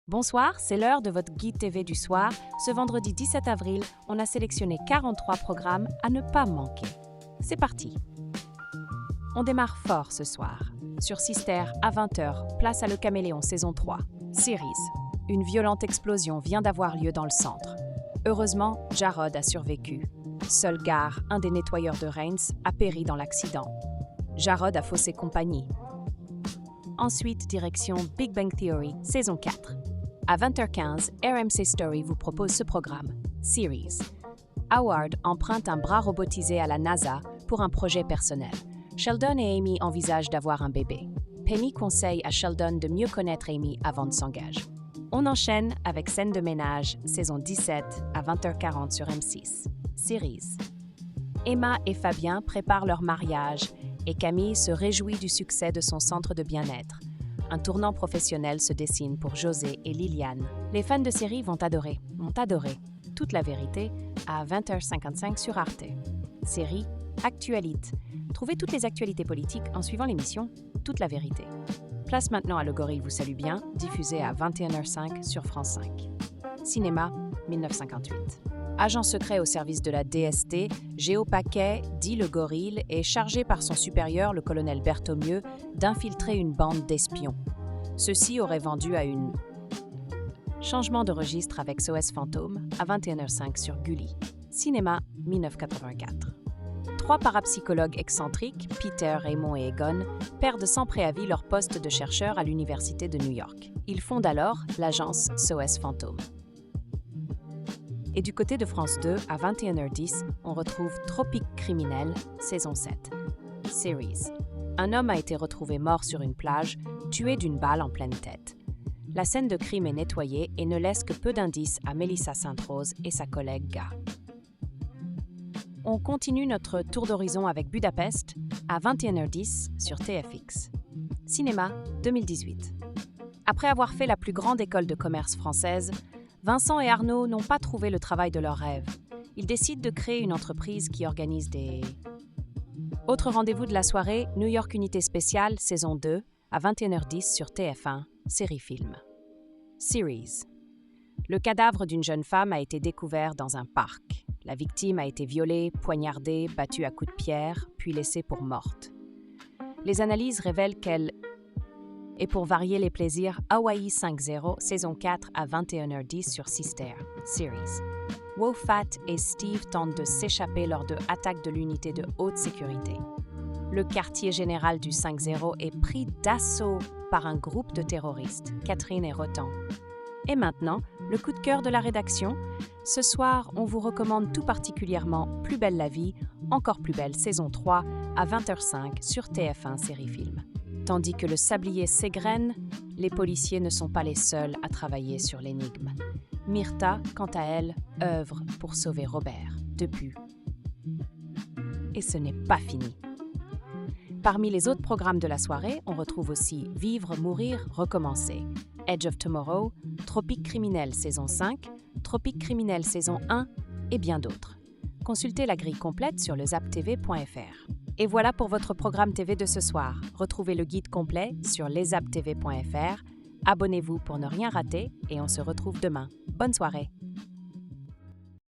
Bonsoir, c'est l'heure de votre guide TV du soir. Ce vendredi 17 avril, on a sélectionné 43 programmes à ne pas manquer. C'est parti! On démarre fort ce soir. Sur Sister, à 20h, place à Le Caméléon saison 3. Series. Une violente explosion vient d'avoir lieu dans le centre. Heureusement, Jarod a survécu. Seul Gar, un des nettoyeurs de Reigns, a péri dans l'accident. Jarod a faussé compagnie. Ensuite, direction Big Bang Theory, saison 4. À 20h15, RMC Story vous propose ce programme, Series. Howard emprunte un bras robotisé à la NASA pour un projet personnel. Sheldon et Amy envisagent d'avoir un bébé. Penny conseille à Sheldon de mieux connaître Amy avant de s'engager. On enchaîne avec Scène de ménage, saison 17, à 20h40 sur M6. Series. Emma et Fabien préparent leur mariage et Camille se réjouit du succès de son centre de bien-être. Un tournant professionnel se dessine pour José et Liliane. Les fans de série vont adorer. Toute la vérité à 20h55 sur Arte. Série Actualité. Trouvez toutes les actualités politiques en suivant l'émission Toute la vérité. Place maintenant à Le Gorille vous salue bien, diffusé à 21h05 sur France 5. Cinéma 1958. Agent secret au service de la DST, Géo Paquet, dit Le Gorille, est chargé par son supérieur, le colonel Berthommieux, d'infiltrer une bande d'espions. Ceux-ci auraient vendu à une... Changement de registre avec SOS Fantôme à 21h05 sur Gulli. Cinéma 1984. Trois parapsychologues excentriques, Peter, Raymond et Egon, perdent sans préavis leur poste de chercheur à l'Université de New York. Ils fondent alors l'agence SOS Fantôme. Et du côté de France 2, à 21h10, on retrouve Tropique criminel, saison 7. Series. Un homme a été retrouvé mort sur une plage, tué d'une balle en pleine tête. La scène de crime est nettoyée et ne laisse que peu d'indices à Mélissa Sainte-Rose et sa collègue Ga. On continue notre tour d'horizon avec Budapest à 21h10 sur TFX. Cinéma 2018. Après avoir fait la plus grande école de commerce française, Vincent et Arnaud n'ont pas trouvé le travail de leur rêve. Ils décident de créer une entreprise qui organise des... Autre rendez-vous de la soirée, New York Unité Spéciale, saison 2, à 21h10 sur TF1, série film. Series. Le cadavre d'une jeune femme a été découvert dans un parc. La victime a été violée, poignardée, battue à coups de pierre, puis laissée pour morte. Les analyses révèlent qu'elle... Et pour varier les plaisirs, Hawaii 5.0, saison 4 à 21h10 sur Sister, Series. Wofat et Steve tentent de s'échapper lors de attaques de l'unité de haute sécurité. Le quartier général du 5.0 est pris d'assaut par un groupe de terroristes, Catherine et Rotan. Et maintenant, le coup de cœur de la rédaction. Ce soir, on vous recommande tout particulièrement Plus belle la vie, encore plus belle, saison 3 à 20h05 sur TF1 série film. Tandis que le sablier s'égrène, les policiers ne sont pas les seuls à travailler sur l'énigme. Myrtha, quant à elle, œuvre pour sauver Robert depuis. Et ce n'est pas fini. Parmi les autres programmes de la soirée, on retrouve aussi Vivre, mourir, recommencer, Edge of Tomorrow, Tropique criminel saison 5, Tropique criminel saison 1 et bien d'autres. Consultez la grille complète sur lezaptv.fr. Et voilà pour votre programme TV de ce soir. Retrouvez le guide complet sur lezaptv.fr. Abonnez-vous pour ne rien rater et on se retrouve demain. Bonne soirée!